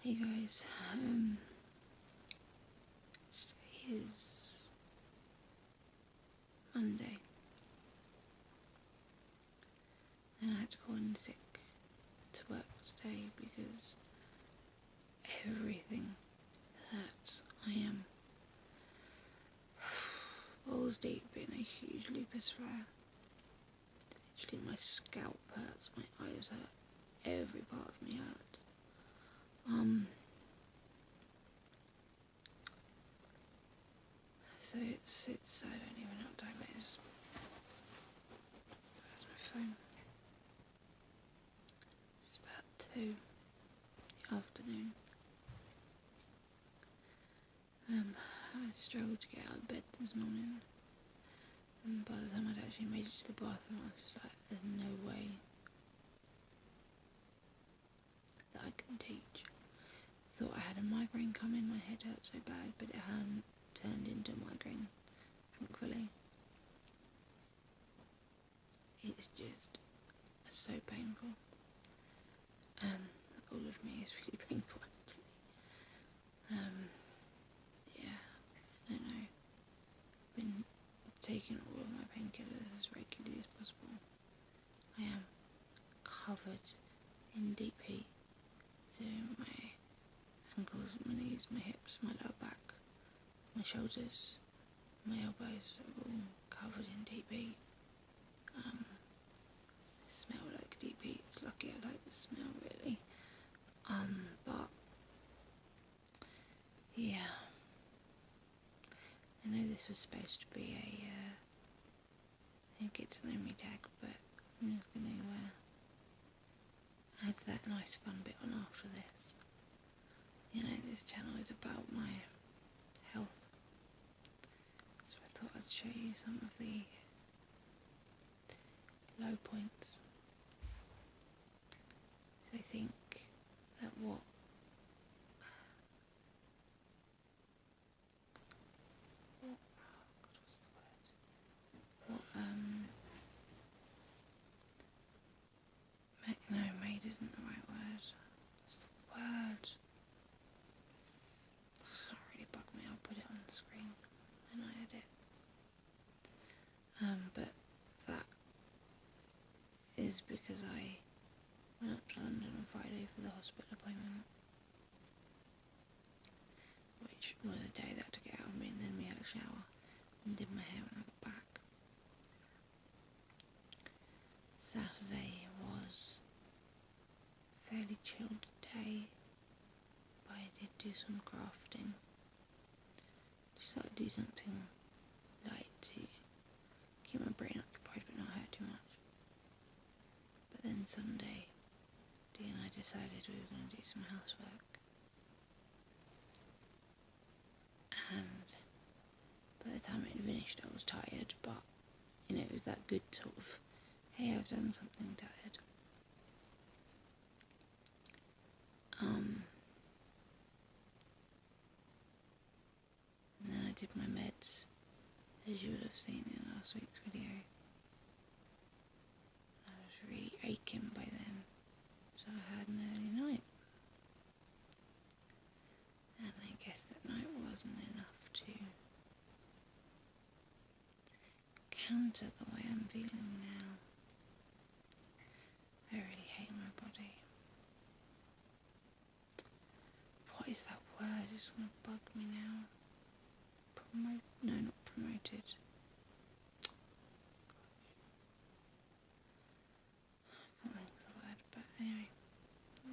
Hey guys, today is Monday and I had to call in sick to work today because everything hurts. I am balls deep in a huge lupus flare. Literally my scalp hurts, my eyes hurt, every part of me hurts. So it's I don't even know what time it is. That's my phone. It's about 2 in the afternoon. I struggled to get out of bed this morning, and by the time I'd actually made it to the bathroom I was just like, there's no way that I can teach. Thought I had a migraine coming, my head hurt so bad, but it hadn't turned into a migraine, thankfully. It's just so painful. All of me is really painful actually. Yeah, I don't know. I've been taking all of my painkillers as regularly as possible. I am covered in deep heat, so my ankles, my knees, my hips, my lower back, my shoulders, my elbows are all covered in deep heat. I smell like deep heat. It's lucky I like the smell really. But yeah, I know this was supposed to be a get to know me tag, but I'm just going to add that nice fun bit on after this. You know, this channel is about my health, so I thought I'd show you some of the low points. So I think that what made isn't the right word. What's the word? It's not really bug me, I'll put it on the screen when I edit. But that is because I went up to London on Friday for the hospital appointment, which was a day that took it out of me, and then we had a shower and did my hair when I got back. Saturday was a fairly chilled day, but I did do some crafting. Just thought I'd do something light to keep my brain occupied but not hurt too much. But then Sunday, Dee and I decided we were going to do some housework. And by the time it had finished I was tired, but you know, it was that good sort of, hey, I've done something tired. And then I did my meds, as you would have seen in last week's video. I was really aching by then, so I had an early night. And I guess that night wasn't enough to counter the way I'm feeling now. I really hate my body. What is that word? It's gonna bug me now. No, not promoted. I can't think of the word, but anyway,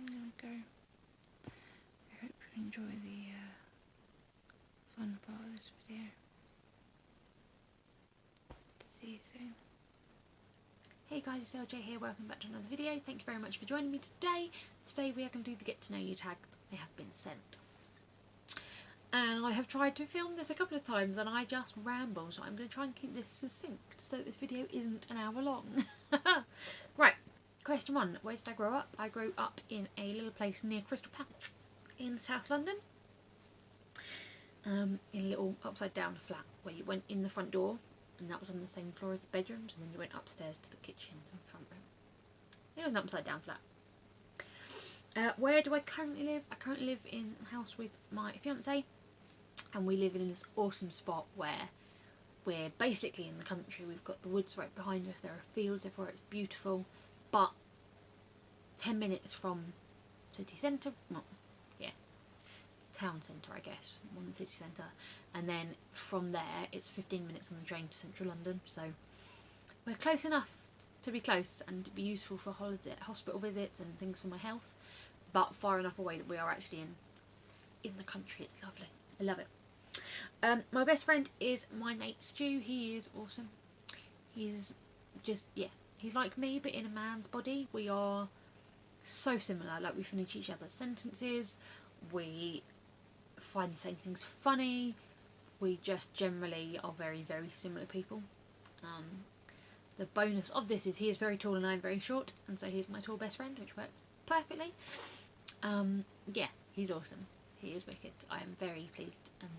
there we go. I hope you enjoy the fun part of this video. See you soon. Hey guys, it's LJ here, welcome back to another video. Thank you very much for joining me today. Today we are going to do the get to know you tag that I have been sent. And I have tried to film this a couple of times and I just ramble, so I'm going to try and keep this succinct so that this video isn't an hour long. Right, question 1. Where did I grow up? I grew up in a little place near Crystal Palace in South London. In a little upside down flat where you went in the front door and that was on the same floor as the bedrooms, and then you went upstairs to the kitchen and front room. It was an upside down flat. Where do I currently live? I currently live in a house with my fiance, and we live in this awesome spot where we're basically in the country. We've got the woods right behind us, there are fields everywhere, it's beautiful, but 10 minutes from city centre, not, yeah, town centre I guess, on the city centre, and then from there it's 15 minutes on the train to central London, so we're close enough to be close and to be useful for hospital visits and things for my health, but far enough away that we are actually in the country. It's lovely, I love it. My best friend is my mate Stu. He is awesome. He's just, yeah, he's like me but in a man's body. We are so similar, like we finish each other's sentences, we find the same things funny, we just generally are very, very similar people. The bonus of this is he is very tall and I'm very short, and so he's my tall best friend, which worked perfectly. Yeah, he's awesome. He is wicked. I am very pleased and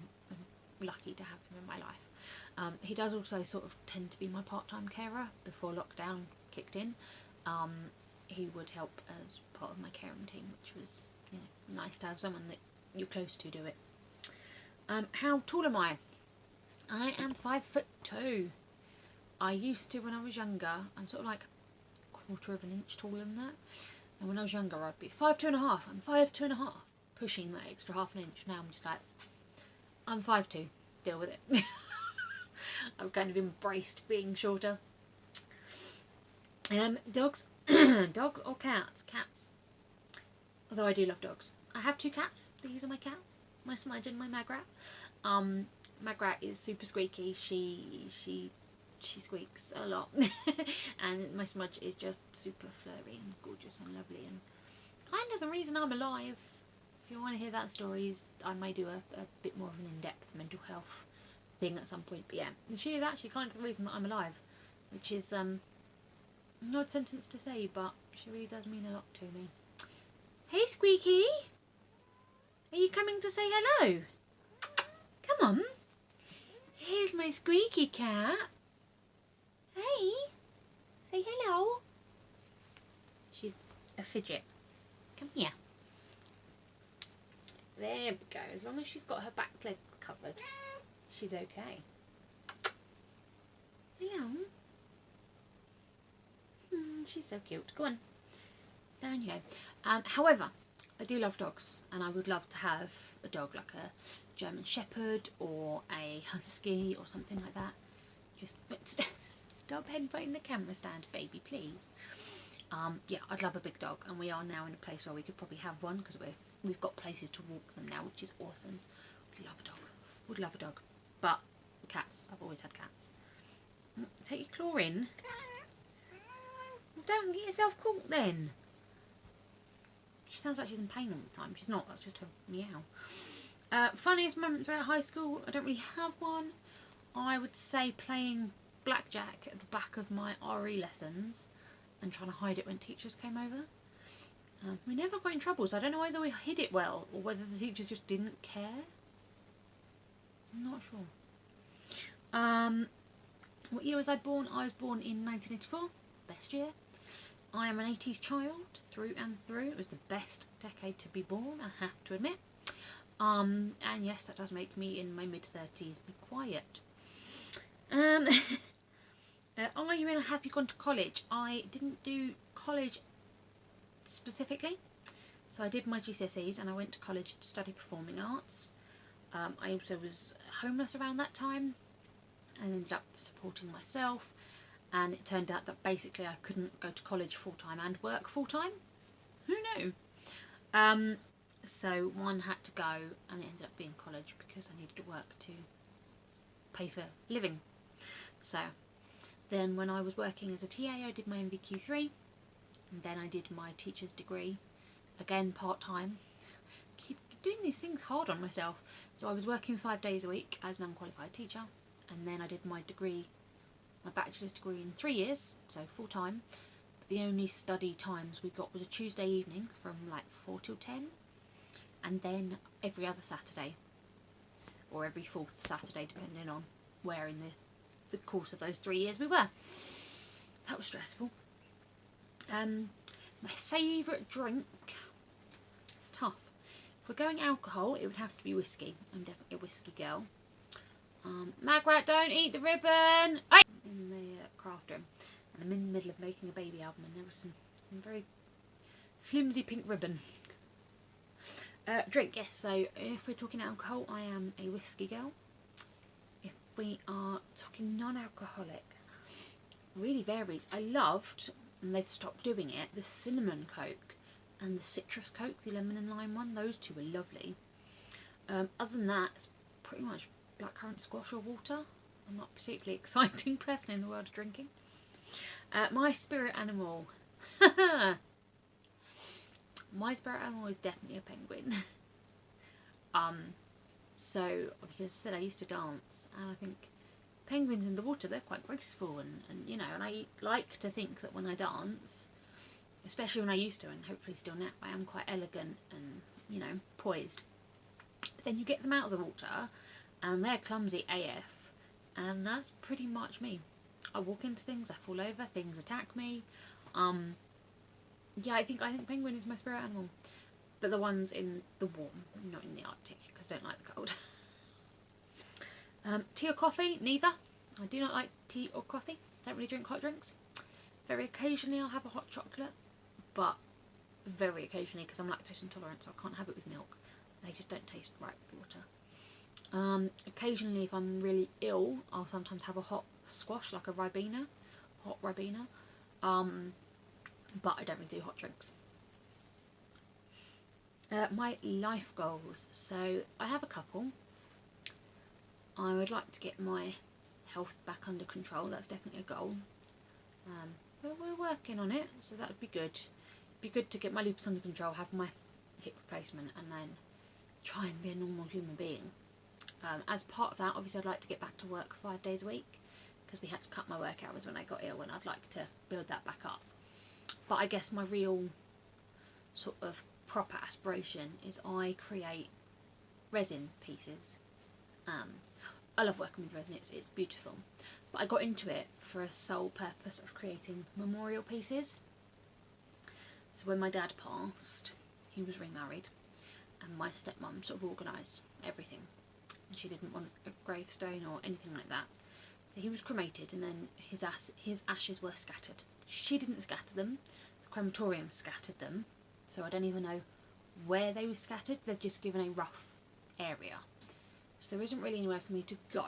lucky to have him in my life. He does also sort of tend to be my part-time carer before lockdown kicked in. He would help as part of my caring team, which was, you know, nice to have someone that you're close to do it. How tall am I? I am 5'2". I used to when I was younger. I'm sort of like a quarter of an inch taller than that. And when I was younger, I'd be 5'2.5". I'm 5'2.5", pushing that extra half an inch. Now I'm just like, I'm 5'2". Deal with it. I've kind of embraced being shorter. Dogs, dogs or cats? Cats. Although I do love dogs. I have 2 cats. These are my cats. My Smudge and my Magrat. Magrat is super squeaky. She squeaks a lot. And my Smudge is just super flirty and gorgeous and lovely, and kind of the reason I'm alive. If you want to hear that story, is I may do a bit more of an in-depth mental health thing at some point, but yeah, she is actually kind of the reason that I'm alive, which is an odd sentence to say, but she really does mean a lot to me. Hey Squeaky, are you coming to say hello? Come on, here's my Squeaky cat. Hey, say hello. She's a fidget. Come here. There we go. As long as she's got her back leg covered, she's okay. Hello. She's so cute. Go on. Down you go. However, I do love dogs, and I would love to have a dog like a German Shepherd or a Husky or something like that. Just stop headbutting the camera stand, baby, please. Yeah, I'd love a big dog, and we are now in a place where we could probably have one because we've got places to walk them now, which is awesome. Would love a dog. Would love a dog. But cats. I've always had cats. Take your claw in. Well, don't get yourself caught then. She sounds like she's in pain all the time. She's not. That's just her meow. Funniest moments throughout high school. I don't really have one. I would say playing blackjack at the back of my RE lessons and trying to hide it when teachers came over. We never got in trouble, so I don't know whether we hid it well or whether the teachers just didn't care. I'm not sure. What year was I born? I was born in 1984. Best year. I am an 80s child through and through. It was the best decade to be born, I have to admit. And yes, that does make me in my mid-30s be quiet. Are you in or have you gone to college? I didn't do college specifically. So I did my GCSEs and I went to college to study performing arts. I also was homeless around that time and ended up supporting myself, and it turned out that basically I couldn't go to college full-time and work full-time. Who knew? So one had to go, and it ended up being college because I needed to work to pay for living. So then when I was working as a TA, I did my MVQ3, and then I did my teacher's degree, again part-time. Keep doing these things hard on myself. So I was working 5 days a week as an unqualified teacher, and then I did my degree, my bachelor's degree, in 3 years, so full-time. But the only study times we got was a Tuesday evening from like 4 till 10, and then every other Saturday, or every 4th Saturday, depending on where in the course of those 3 years we were. That was stressful. My favourite drink, If we're going alcohol, it would have to be whiskey. I'm definitely a whiskey girl. Magrat, don't eat the ribbon! In the craft room. And I'm in the middle of making a baby album and there was some very flimsy pink ribbon. Drink, yes, so if we're talking alcohol, I am a whiskey girl. If we are talking non-alcoholic, really varies. I loved, and they've stopped doing it, the cinnamon Coke and the citrus Coke, the lemon and lime one. Those two were lovely. Other than that, it's pretty much blackcurrant squash or water. I'm not particularly exciting person in the world of drinking. My spirit animal. My spirit animal is definitely a penguin. So obviously, as I said, I used to dance, and I think penguins in the water, they're quite graceful, and you know, and I like to think that when I dance, especially when I used to, and hopefully still now, I am quite elegant and, you know, poised. But then you get them out of the water, and they're clumsy AF, and that's pretty much me. I walk into things, I fall over, things attack me. Yeah, I think penguin is my spirit animal, but the ones in the warm, not in the Arctic, because I don't like the cold. Tea or coffee? Neither. I do not like tea or coffee. Don't really drink hot drinks. Very occasionally I'll have a hot chocolate, but very occasionally, because I'm lactose intolerant, so I can't have it with milk. They just don't taste right with water. Occasionally, if I'm really ill, I'll sometimes have a hot squash, like a Ribena, hot Ribena. But I don't really do hot drinks. My life goals. So I have a couple. I would like to get my health back under control. That's definitely a goal. But we're working on it, so that would be good. It'd be good to get my lupus under control, have my hip replacement, and then try and be a normal human being. As part of that, obviously I'd like to get back to work 5 days a week, because we had to cut my work hours when I got ill, and I'd like to build that back up. But I guess my real sort of proper aspiration is I create resin pieces. I love working with resin, it's beautiful. But I got into it for a sole purpose of creating memorial pieces. So when my dad passed, he was remarried, and my stepmom sort of organised everything. And she didn't want a gravestone or anything like that. So he was cremated, and then his ashes were scattered. She didn't scatter them, the crematorium scattered them, so I don't even know where they were scattered. They've just given a rough area. So there isn't really anywhere for me to go.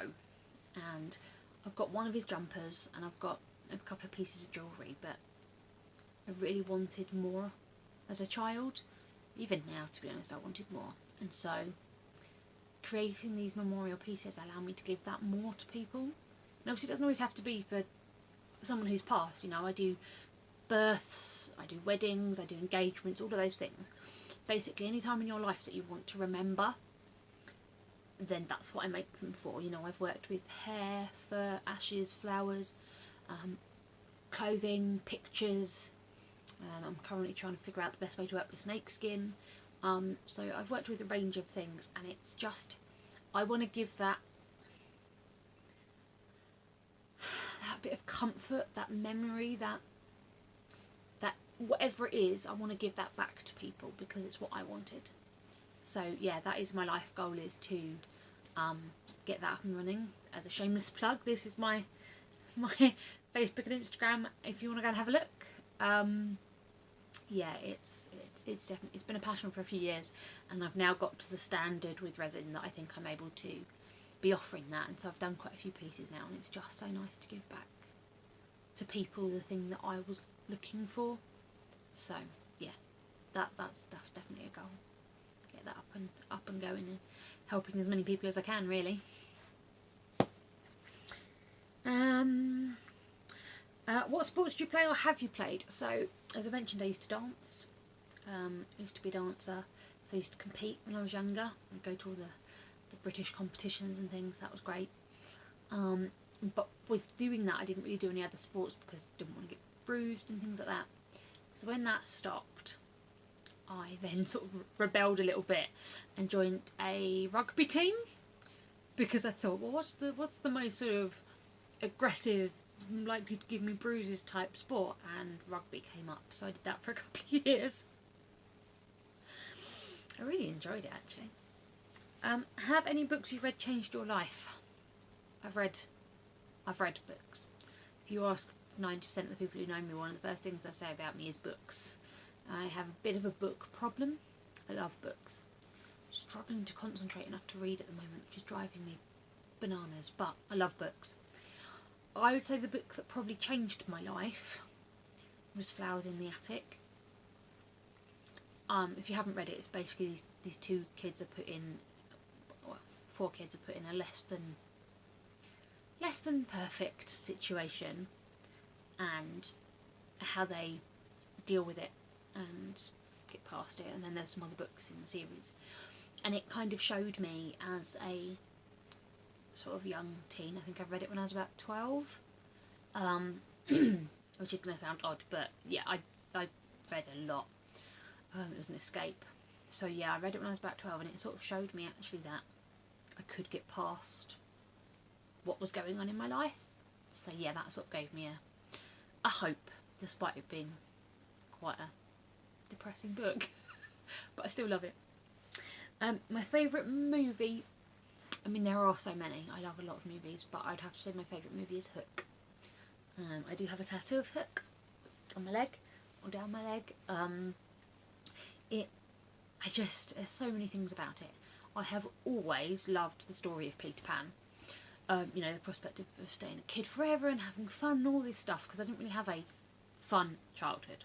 And I've got one of his jumpers, and I've got a couple of pieces of jewellery, but I really wanted more as a child. Even now, to be honest, I wanted more. And so creating these memorial pieces allow me to give that more to people. And obviously it doesn't always have to be for someone who's passed, you know. I do births, I do weddings, I do engagements, all of those things. Basically any time in your life that you want to remember, then that's what I make them for. You know, I've worked with hair, fur, ashes, flowers, clothing, pictures. I'm currently trying to figure out the best way to work with snake skin. So I've worked with a range of things, and it's just, I want to give that bit of comfort, that memory, that whatever it is, I want to give that back to people because it's what I wanted. So yeah, that is my life goal, is to get that up and running. As a shameless plug, this is my Facebook and Instagram if you want to go and have a look. Yeah, it's definitely, it's been a passion for a few years, and I've now got to the standard with resin that I think I'm able to be offering that, and so I've done quite a few pieces now, and it's just so nice to give back to people the thing that I was looking for. So yeah, that's definitely a goal. Get that up and going and helping as many people as I can, really. What sports do you play or have you played? So as I mentioned, I used to dance. I used to be a dancer, so I used to compete when I was younger. I'd go to all the British competitions and things. That was great. But with doing that, I didn't really do any other sports because I didn't want to get bruised and things like that. So when that stopped, I then sort of rebelled a little bit and joined a rugby team, because I thought, well, what's the most sort of aggressive, likely to give me bruises type sport? And rugby came up, so I did that for a couple of years. I really enjoyed it actually. Have any books you've read changed your life? I've read books. If you ask 90% of the people who know me, one of the first things they say about me is books. I have a bit of a book problem. I love books. Struggling to concentrate enough to read at the moment, which is driving me bananas, but I love books. I would say the book that probably changed my life was Flowers in the Attic. If you haven't read it, it's basically these two kids are put in, well, 4 kids are put in a less than perfect situation, and how they deal with it and get past it. And then there's some other books in the series, and it kind of showed me as a sort of young teen. I think I read it when I was about 12, which is going to sound odd, but yeah, I read a lot. It was an escape. So yeah, I read it when I was about 12, and it sort of showed me actually that I could get past what was going on in my life. So yeah, that sort of gave me a hope, despite it being quite a depressing book. But I still love it. My favourite movie, I mean there are so many, I love a lot of movies, but I'd have to say my favourite movie is Hook. I do have a tattoo of Hook on my leg, or down my leg. There's so many things about it. I have always loved the story of Peter Pan. You know, the prospect of staying a kid forever and having fun and all this stuff, because I didn't really have a fun childhood.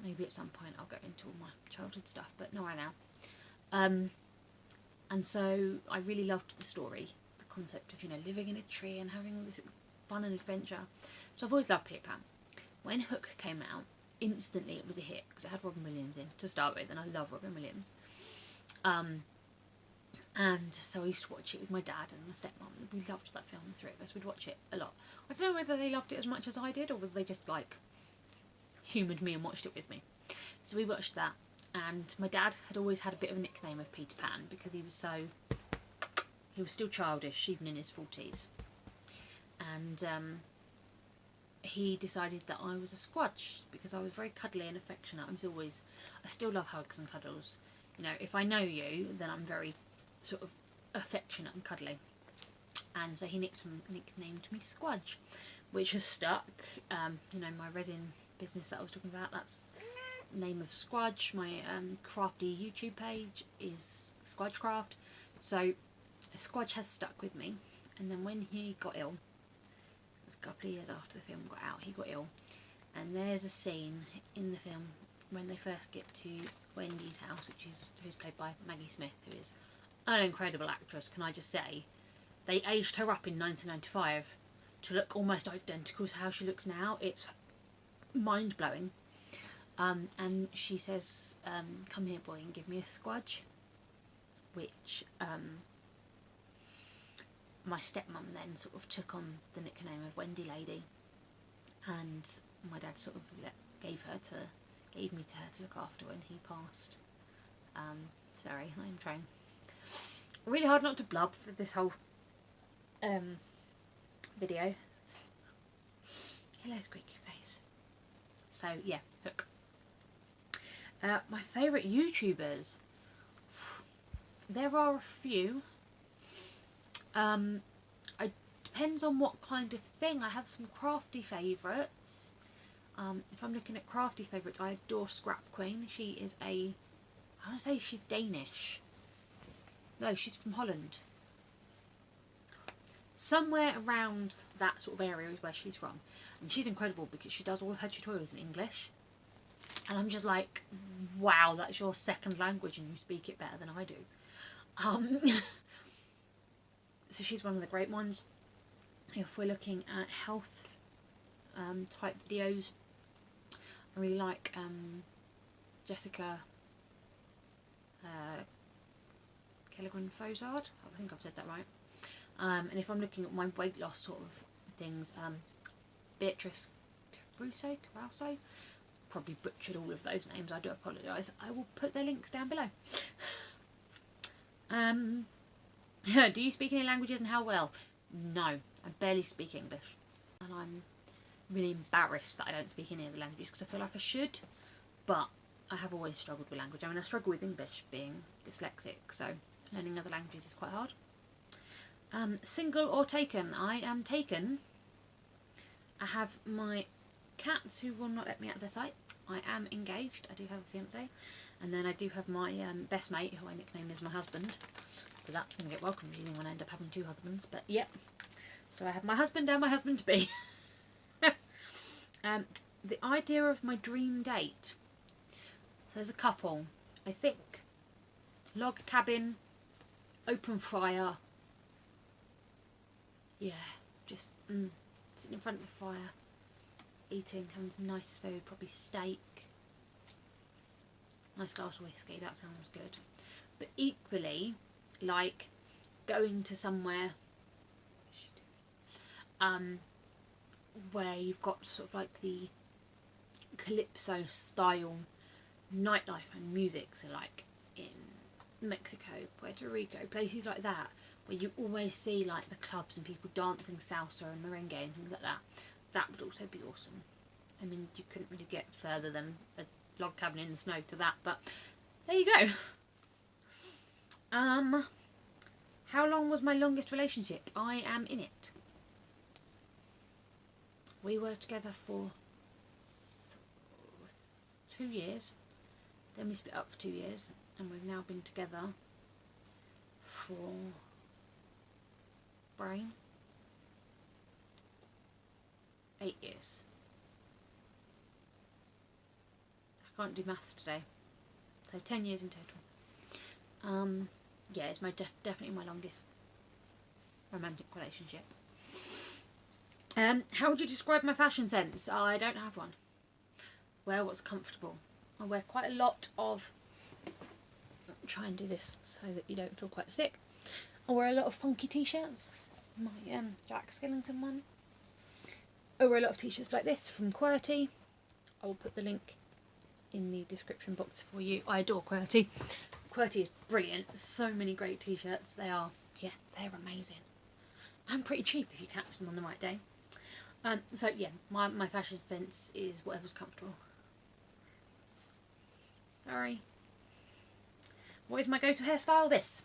Maybe at some point I'll go into all my childhood stuff, but not right now. And so I really loved the story, the concept of, you know, living in a tree and having all this fun and adventure. So I've always loved Peter Pan. When Hook came out, instantly it was a hit, because it had Robin Williams in to start with, and I love Robin Williams. And so I used to watch it with my dad and my stepmom. We loved that film, the three of us. We'd watch it a lot. I don't know whether they loved it as much as I did, or whether they just like humoured me and watched it with me. So we watched that, and my dad had always had a bit of a nickname of Peter Pan, because he was still childish even in his 40s, and he decided that I was a squudge, because I was very cuddly and affectionate. I still love hugs and cuddles. You know, if I know you, then I'm very sort of affectionate and cuddly. And so he nicknamed me Squudge, which has stuck. You know, my resin business that I was talking about, that's the name of Squudge. My crafty YouTube page is Squudge Craft. So Squudge has stuck with me. And then when he got ill, it was a couple of years after the film got out, he got ill. And there's a scene in the film when they first get to Wendy's house, who's played by Maggie Smith, who is an incredible actress, can I just say. They aged her up in 1995 to look almost identical to how she looks now. It's mind-blowing. And she says, come here boy and give me a squudge, which my stepmum then sort of took on the nickname of Wendy Lady, and my dad sort of gave me to her to look after when he passed. Sorry, I'm trying really hard not to blub for this whole video. Hello, squeaky face. So yeah, Hook. My favourite YouTubers. There are a few. It depends on what kind of thing. I have some crafty favourites. If I'm looking at crafty favourites, I adore Scrap Queen. She is I want to say she's Danish. No, she's from Holland. Somewhere around that sort of area is where she's from. And she's incredible because she does all of her tutorials in English. And I'm just like, wow, that's your second language and you speak it better than I do. So she's one of the great ones. If we're looking at health type videos, I really like Jessica Kellegren-Fozard. I think I've said that right. And if I'm looking at my weight loss sort of things, Beatrice Caruso, probably butchered all of those names, I do apologise. I will put their links down below. Do you speak any languages and how well? No, I barely speak English. And I'm really embarrassed that I don't speak any other languages because I feel like I should. But I have always struggled with language. I mean, I struggle with English, being dyslexic, so learning other languages is quite hard. Single or taken? I am taken. I have my cats who will not let me out of their sight. I am engaged. I do have a fiance. And then I do have my best mate, who I nickname as my husband. So that's going to get well confusing when I end up having 2 husbands. But yep. So I have my husband and my husband-to-be. The idea of my dream date. So there's a couple. I think log cabin, open fire. Yeah, just sitting in front of the fire, eating, having some nice food, probably steak. Nice glass of whiskey, that sounds good. But equally, like going to somewhere where you've got sort of like the calypso style nightlife and music, so like in Mexico, Puerto Rico, places like that, where you always see like the clubs and people dancing salsa and merengue and things like that. That would also be awesome. I mean, you couldn't really get further than a log cabin in the snow to that, but there you go. How long was my longest relationship? I am in it. We were together for 2 years, then we split up for 2 years, and we've now been together for brain 8 years. I can't do maths today, so 10 years in total. Yeah, it's definitely my longest romantic relationship. How would you describe my fashion sense? I don't have one. Wear what's comfortable. I wear quite a lot of, try and do this so that you don't feel quite sick. I wear a lot of funky t-shirts. My Jack Skellington one. I wear a lot of t-shirts like this from QWERTY. I will put the link in the description box for you. I adore QWERTY. QWERTY is brilliant. So many great t-shirts. They are, yeah, they're amazing. And pretty cheap if you catch them on the right day. So yeah, my fashion sense is whatever's comfortable. Sorry. What is my go-to hairstyle? This.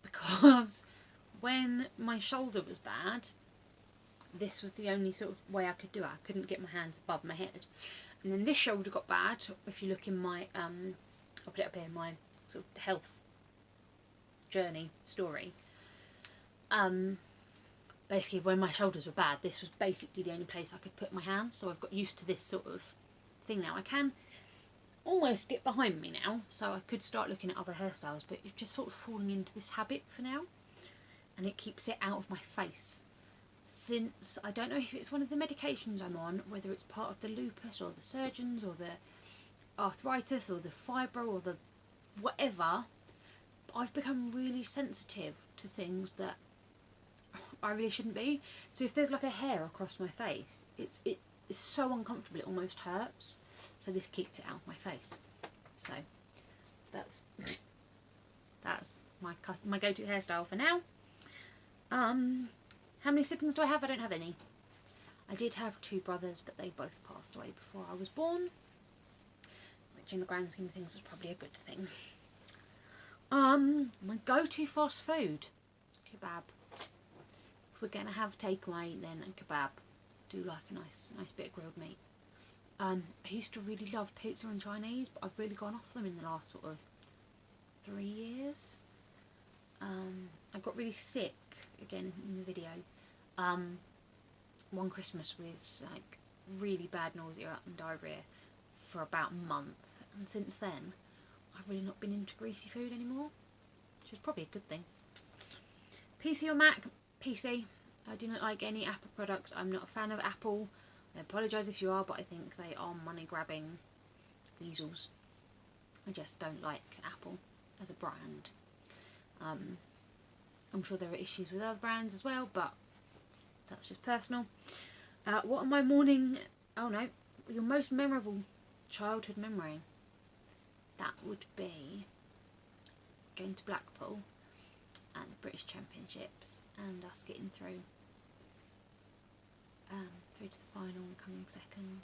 Because when my shoulder was bad, this was the only sort of way I could do it. I couldn't get my hands above my head. And then this shoulder got bad. If you look in my, I'll put it up here, my sort of health journey story. Basically when my shoulders were bad, this was basically the only place I could put my hands. So I've got used to this sort of thing now. I can almost get behind me now, so I could start looking at other hairstyles, but it's just sort of falling into this habit for now, and it keeps it out of my face. Since I don't know if it's one of the medications I'm on, whether it's part of the lupus or the surgeons or the arthritis or the fibro or the whatever, I've become really sensitive to things that I really shouldn't be. So if there's like a hair across my face, it's so uncomfortable, it almost hurts. So this keeps it out of my face. So that's my go-to hairstyle for now. How many siblings do I have? I don't have any. I did have 2 brothers, but they both passed away before I was born, which in the grand scheme of things was probably a good thing. My go-to fast food, kebab. If we're gonna have takeaway, then a kebab. Do like a nice bit of grilled meat. I used to really love pizza and Chinese, but I've really gone off them in the last sort of 3 years. I got really sick, again in the video, one Christmas with like really bad nausea and diarrhoea for about a month, and since then I've really not been into greasy food anymore, which is probably a good thing. PC or Mac? PC. I do not like any Apple products. I'm not a fan of Apple. I apologise if you are, but I think they are money-grabbing weasels. I just don't like Apple as a brand. I'm sure there are issues with other brands as well, but that's just personal. What am I mourning? Oh no, your most memorable childhood memory? That would be going to Blackpool at the British Championships and us getting through to the final and coming second.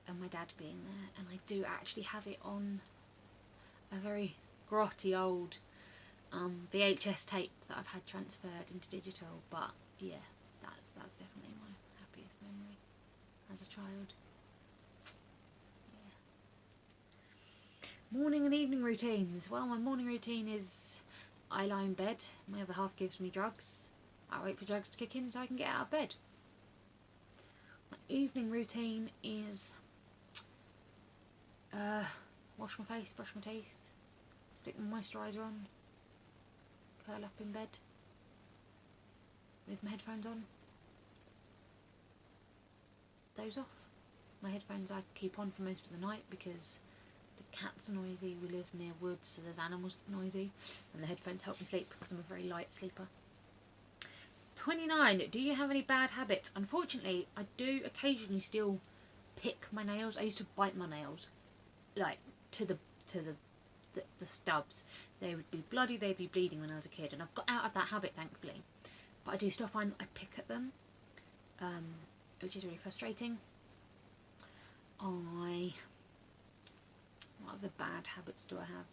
and my dad being there, and I do actually have it on a very grotty old VHS tape that I've had transferred into digital. But yeah, that's definitely my happiest memory as a child. Yeah. Morning and evening routines. Well, my morning routine is I lie in bed, my other half gives me drugs, I wait for drugs to kick in so I can get out of bed. My evening routine is wash my face, brush my teeth, stick my moisturiser on, curl up in bed with my headphones on, doze off. My headphones I keep on for most of the night because the cats are noisy, we live near woods so there's animals that are noisy, and the headphones help me sleep because I'm a very light sleeper. 29. Do you have any bad habits? Unfortunately, I do occasionally still pick my nails. I used to bite my nails, like to the stubs. They would be bloody, they'd be bleeding when I was a kid, and I've got out of that habit, thankfully. But I do still find that I pick at them, which is really frustrating. What other bad habits do I have?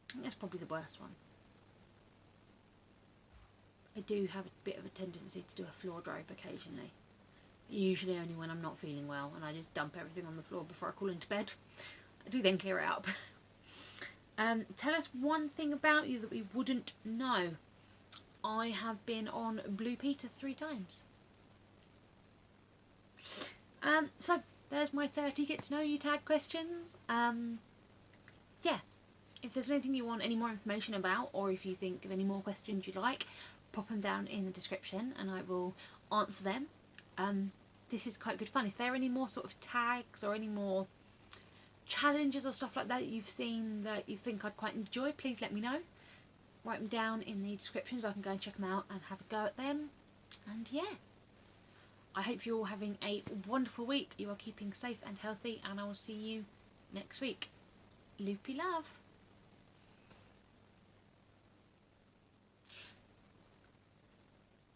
I think that's probably the worst one. I do have a bit of a tendency to do a floor drive occasionally. Usually only when I'm not feeling well and I just dump everything on the floor before I crawl into bed. I do then clear it up. Tell us one thing about you that we wouldn't know. I have been on Lupy 3 times. So there's my 30 get to know you tag questions. Yeah, if there's anything you want any more information about, or if you think of any more questions you'd like, pop them down in the description and I will answer them. This is quite good fun. If there are any more sort of tags or any more challenges or stuff like that you've seen that you think I'd quite enjoy, please let me know. Write them down in the description so I can go and check them out and have a go at them. And yeah, I hope you're all having a wonderful week. You are keeping safe and healthy, and I will see you next week. Loopy love.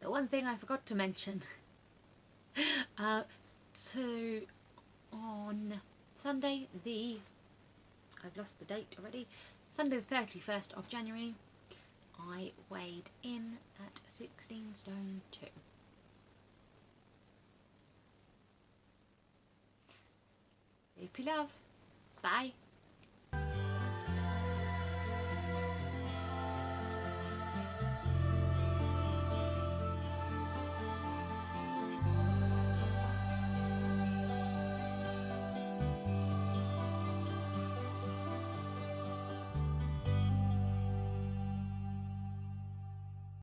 The one thing I forgot to mention, on Sunday I've lost the date already, Sunday the 31st of January, I weighed in at 16 stone 2. Loopy love. Bye.